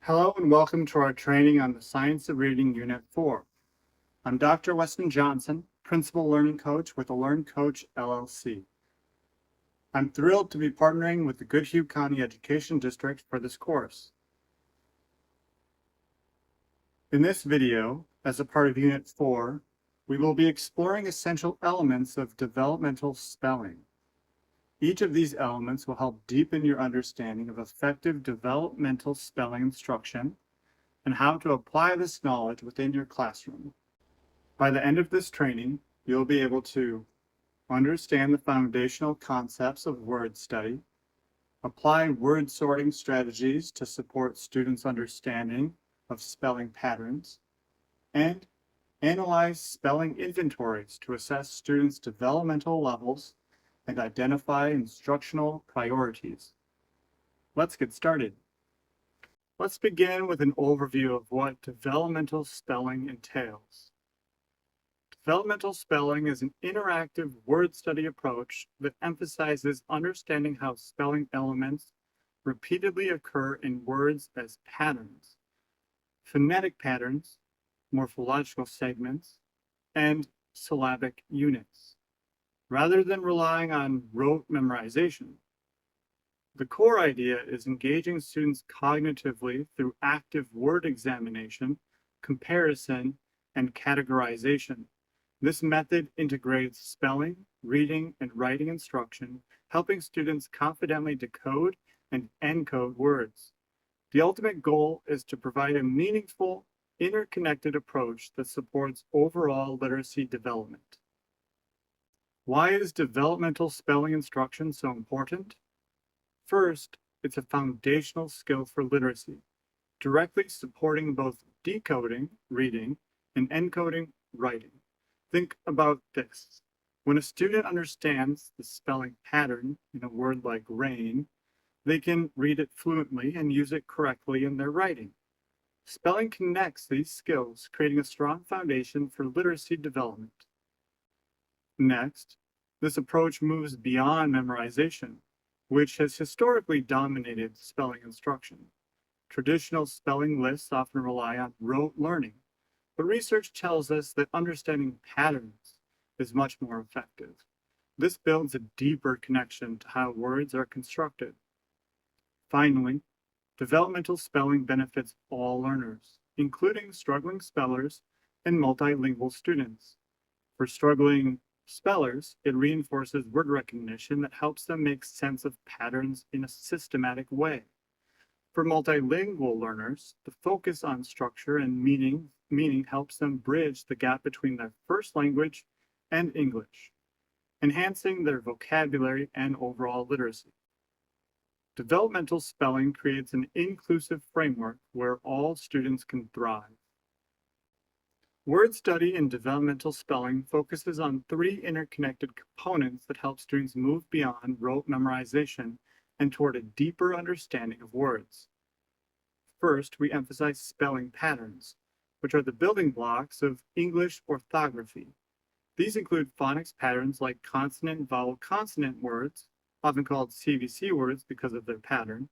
Hello and welcome to our training on the Science of Reading Unit 4. I'm Dr. Weston Johnson, Principal Learning Coach with the Learn Coach LLC. I'm thrilled to be partnering with the Goodhue County Education District for this course. In this video, as a part of Unit 4, we will be exploring essential elements of developmental spelling. Each of these elements will help deepen your understanding of effective developmental spelling instruction and how to apply this knowledge within your classroom. By the end of this training, you'll be able to understand the foundational concepts of word study, apply word sorting strategies to support students' understanding of spelling patterns, and analyze spelling inventories to assess students' developmental levels and identify instructional priorities. Let's get started. Let's begin with an overview of what developmental spelling entails. Developmental spelling is an interactive word study approach that emphasizes understanding how spelling elements repeatedly occur in words as patterns, phonetic patterns, morphological segments, and syllabic units, rather than relying on rote memorization. The core idea is engaging students cognitively through active word examination, comparison, and categorization. This method integrates spelling, reading, and writing instruction, helping students confidently decode and encode words. The ultimate goal is to provide a meaningful, interconnected approach that supports overall literacy development. Why is developmental spelling instruction so important? First, it's a foundational skill for literacy, directly supporting both decoding, reading, and encoding, writing. Think about this. When a student understands the spelling pattern in a word like rain, they can read it fluently and use it correctly in their writing. Spelling connects these skills, creating a strong foundation for literacy development. Next, this approach moves beyond memorization, which has historically dominated spelling instruction. Traditional spelling lists often rely on rote learning, but research tells us that understanding patterns is much more effective. This builds a deeper connection to how words are constructed. Finally, developmental spelling benefits all learners, including struggling spellers and multilingual students. For struggling spellers, it reinforces word recognition that helps them make sense of patterns in a systematic way. For multilingual learners, the focus on structure and meaning helps them bridge the gap between their first language and English, enhancing their vocabulary and overall literacy. Developmental spelling creates an inclusive framework where all students can thrive. Word study in developmental spelling focuses on three interconnected components that help students move beyond rote memorization and toward a deeper understanding of words. First, we emphasize spelling patterns, which are the building blocks of English orthography. These include phonics patterns like consonant and vowel consonant words, often called CVC words because of their pattern,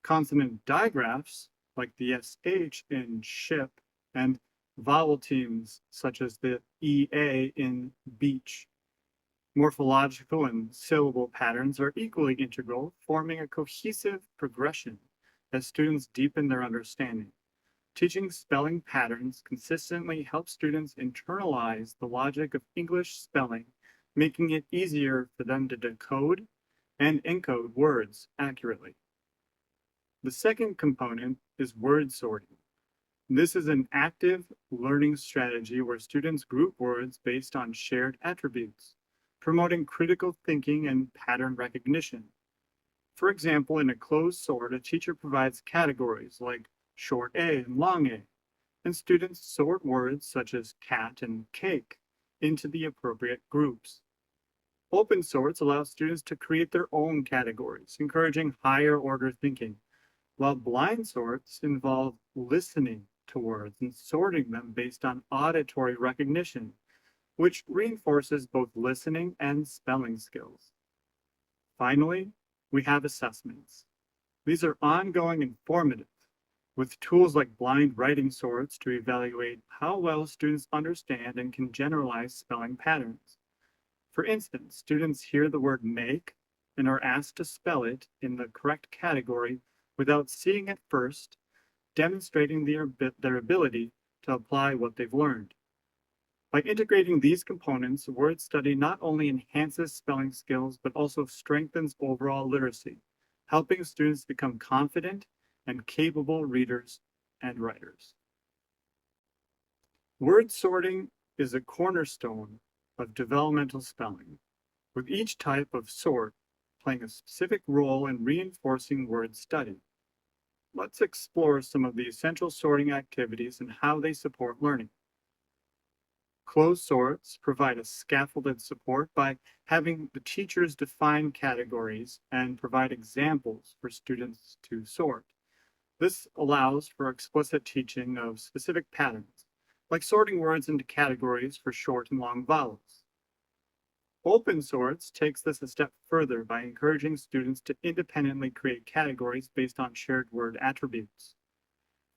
consonant digraphs like the SH in ship, and vowel teams such as the EA in beach. Morphological and syllable patterns are equally integral, forming a cohesive progression as students deepen their understanding. Teaching spelling patterns consistently helps students internalize the logic of English spelling, making it easier for them to decode and encode words accurately. The second component is word sorting. This is an active learning strategy where students group words based on shared attributes, promoting critical thinking and pattern recognition. For example, in a closed sort, a teacher provides categories like short A and long A, and students sort words such as cat and cake into the appropriate groups. Open sorts allow students to create their own categories, encouraging higher order thinking, while blind sorts involve listening to words and sorting them based on auditory recognition, which reinforces both listening and spelling skills. Finally, we have assessments. These are ongoing and formative. with tools like blind writing sorts to evaluate how well students understand and can generalize spelling patterns. For instance, students hear the word make and are asked to spell it in the correct category without seeing it first, demonstrating their ability to apply what they've learned. By integrating these components, word study not only enhances spelling skills, but also strengthens overall literacy, helping students become confident and capable readers and writers. Word sorting is a cornerstone of developmental spelling, with each type of sort playing a specific role in reinforcing word study. Let's explore some of the essential sorting activities and how they support learning. Closed sorts provide a scaffolded support by having the teachers define categories and provide examples for students to sort. This allows for explicit teaching of specific patterns, like sorting words into categories for short and long vowels. Open sorts takes this a step further by encouraging students to independently create categories based on shared word attributes.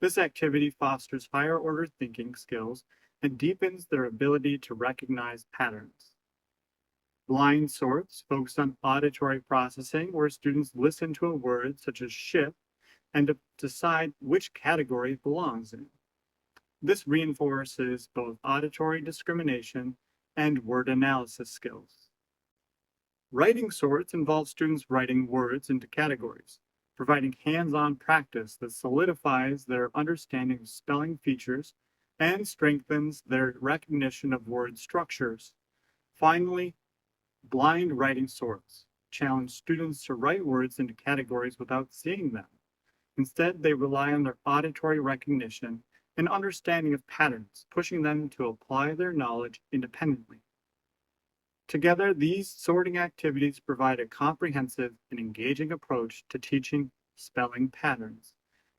This activity fosters higher order thinking skills and deepens their ability to recognize patterns. Blind sorts focus on auditory processing, where students listen to a word such as ship and decide which category it belongs in. This reinforces both auditory discrimination and word analysis skills. Writing sorts involve students writing words into categories, providing hands-on practice that solidifies their understanding of spelling features and strengthens their recognition of word structures. Finally, blind writing sorts challenge students to write words into categories without seeing them. Instead, they rely on their auditory recognition and understanding of patterns, pushing them to apply their knowledge independently. Together, these sorting activities provide a comprehensive and engaging approach to teaching spelling patterns,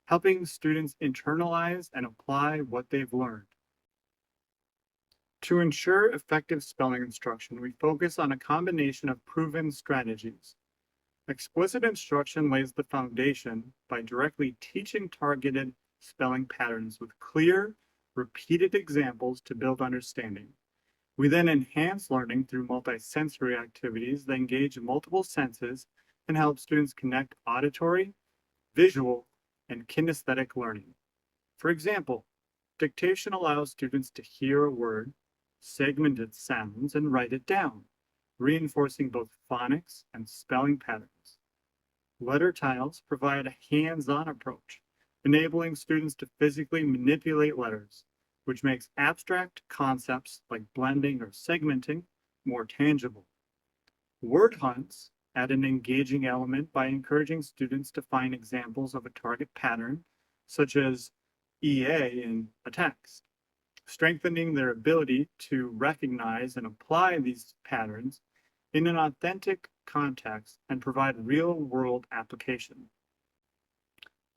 helping students internalize and apply what they've learned. To ensure effective spelling instruction, we focus on a combination of proven strategies. Explicit instruction lays the foundation by directly teaching targeted spelling patterns with clear, repeated examples to build understanding. We then enhance learning through multisensory activities that engage multiple senses and help students connect auditory, visual, and kinesthetic learning. For example, dictation allows students to hear a word, segment its sounds, and write it down, reinforcing both phonics and spelling patterns. Letter tiles provide a hands-on approach, enabling students to physically manipulate letters, which makes abstract concepts like blending or segmenting more tangible. Word hunts add an engaging element by encouraging students to find examples of a target pattern, such as EA in a text, strengthening their ability to recognize and apply these patterns in an authentic context and provide real-world application.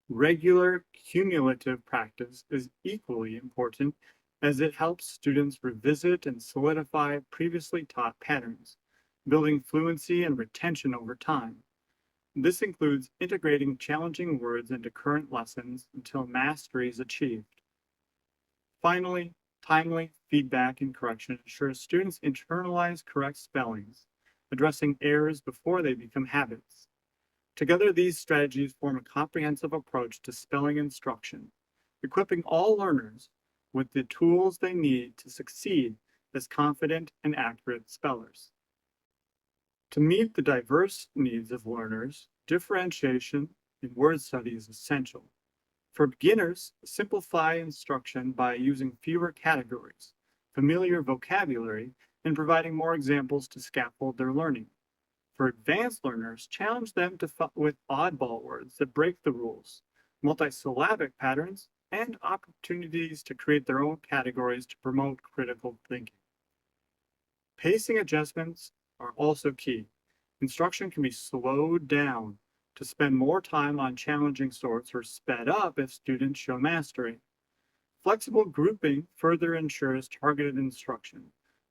Regular cumulative practice is equally important, as it helps students revisit and solidify previously taught patterns, building fluency and retention over time. This includes integrating challenging words into current lessons until mastery is achieved. Finally, timely feedback and correction ensures students internalize correct spellings, addressing errors before they become habits. Together, these strategies form a comprehensive approach to spelling instruction, equipping all learners with the tools they need to succeed as confident and accurate spellers. To meet the diverse needs of learners, differentiation in word study is essential. For beginners, simplify instruction by using fewer categories, familiar vocabulary, and providing more examples to scaffold their learning. For advanced learners, challenge them with oddball words that break the rules, multisyllabic patterns, and opportunities to create their own categories to promote critical thinking. Pacing adjustments are also key. Instruction can be slowed down to spend more time on challenging sorts or sped up if students show mastery. Flexible grouping further ensures targeted instruction,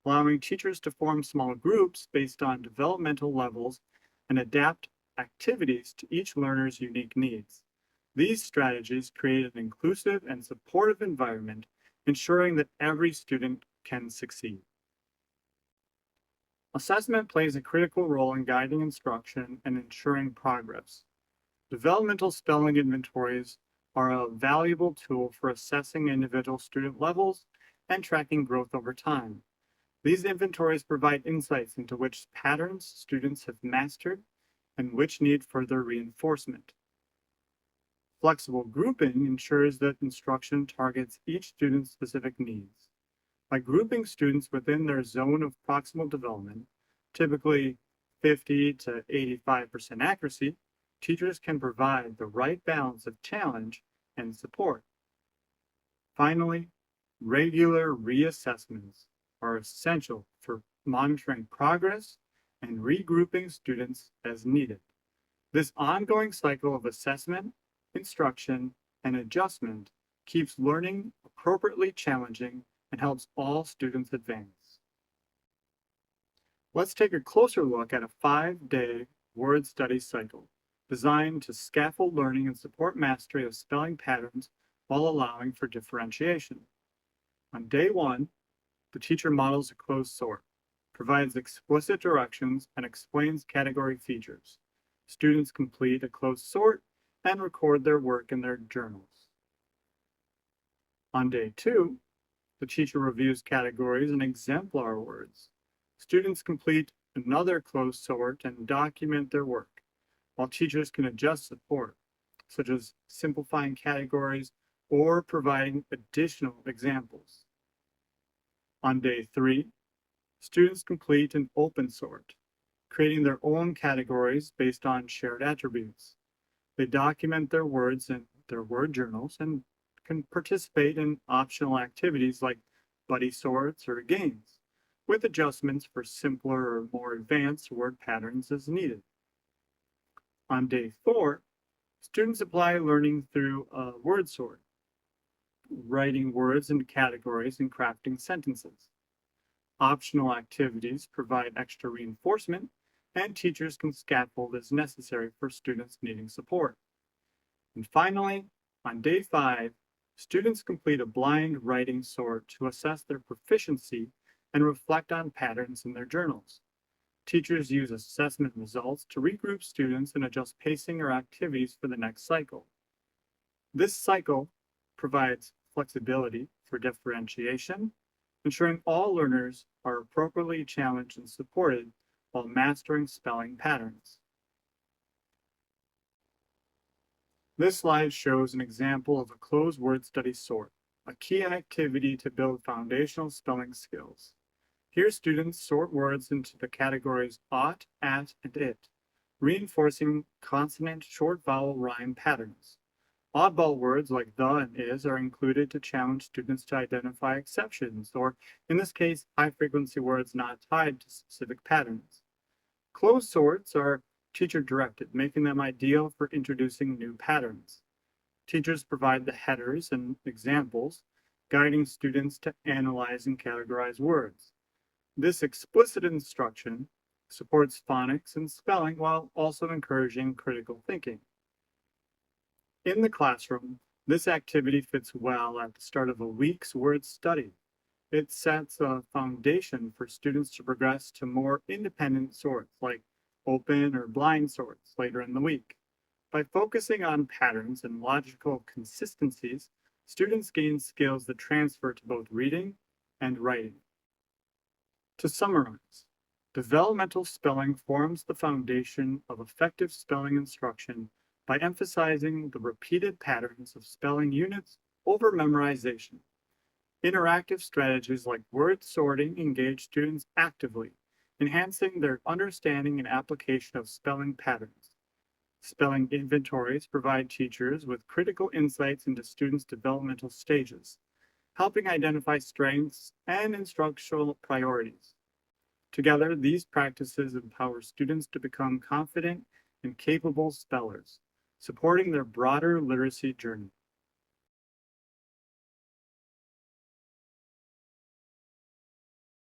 allowing teachers to form small groups based on developmental levels and adapt activities to each learner's unique needs. These strategies create an inclusive and supportive environment, ensuring that every student can succeed. Assessment plays a critical role in guiding instruction and ensuring progress. Developmental spelling inventories are a valuable tool for assessing individual student levels and tracking growth over time. These inventories provide insights into which patterns students have mastered and which need further reinforcement. Flexible grouping ensures that instruction targets each student's specific needs. By grouping students within their zone of proximal development, typically 50 to 85% accuracy, teachers can provide the right balance of challenge and support. Finally, regular reassessments are essential for monitoring progress and regrouping students as needed. This ongoing cycle of assessment, instruction, and adjustment keeps learning appropriately challenging and helps all students advance. Let's take a closer look at a 5-day word study cycle designed to scaffold learning and support mastery of spelling patterns while allowing for differentiation. On day 1, the teacher models a closed sort, provides explicit directions, and explains category features. Students complete a closed sort and record their work in their journals. On day 2, the teacher reviews categories and exemplar words. Students complete another closed sort and document their work, while teachers can adjust support, such as simplifying categories or providing additional examples. On day 3, students complete an open sort, creating their own categories based on shared attributes. They document their words in their word journals and can participate in optional activities like buddy sorts or games, with adjustments for simpler or more advanced word patterns as needed. On day 4, students apply learning through a word sort, writing words into categories and crafting sentences. Optional activities provide extra reinforcement, and teachers can scaffold as necessary for students needing support. And finally, on day 5, students complete a blind writing sort to assess their proficiency and reflect on patterns in their journals. Teachers use assessment results to regroup students and adjust pacing or activities for the next cycle. This cycle provides flexibility for differentiation, ensuring all learners are appropriately challenged and supported while mastering spelling patterns. This slide shows an example of a closed word study sort, a key activity to build foundational spelling skills. Here, students sort words into the categories ought, at, and it, reinforcing consonant short vowel rhyme patterns. Oddball words like the and is are included to challenge students to identify exceptions, or in this case, high-frequency words not tied to specific patterns. Closed sorts are teacher-directed, making them ideal for introducing new patterns. Teachers provide the headers and examples, guiding students to analyze and categorize words. This explicit instruction supports phonics and spelling while also encouraging critical thinking. In the classroom, this activity fits well at the start of a week's word study. It sets a foundation for students to progress to more independent sorts, like open or blind sorts, later in the week. By focusing on patterns and logical consistencies, students gain skills that transfer to both reading and writing. To summarize, developmental spelling forms the foundation of effective spelling instruction by emphasizing the repeated patterns of spelling units over memorization. Interactive strategies like word sorting engage students actively, enhancing their understanding and application of spelling patterns. Spelling inventories provide teachers with critical insights into students' developmental stages, helping identify strengths and instructional priorities. Together, these practices empower students to become confident and capable spellers, supporting their broader literacy journey.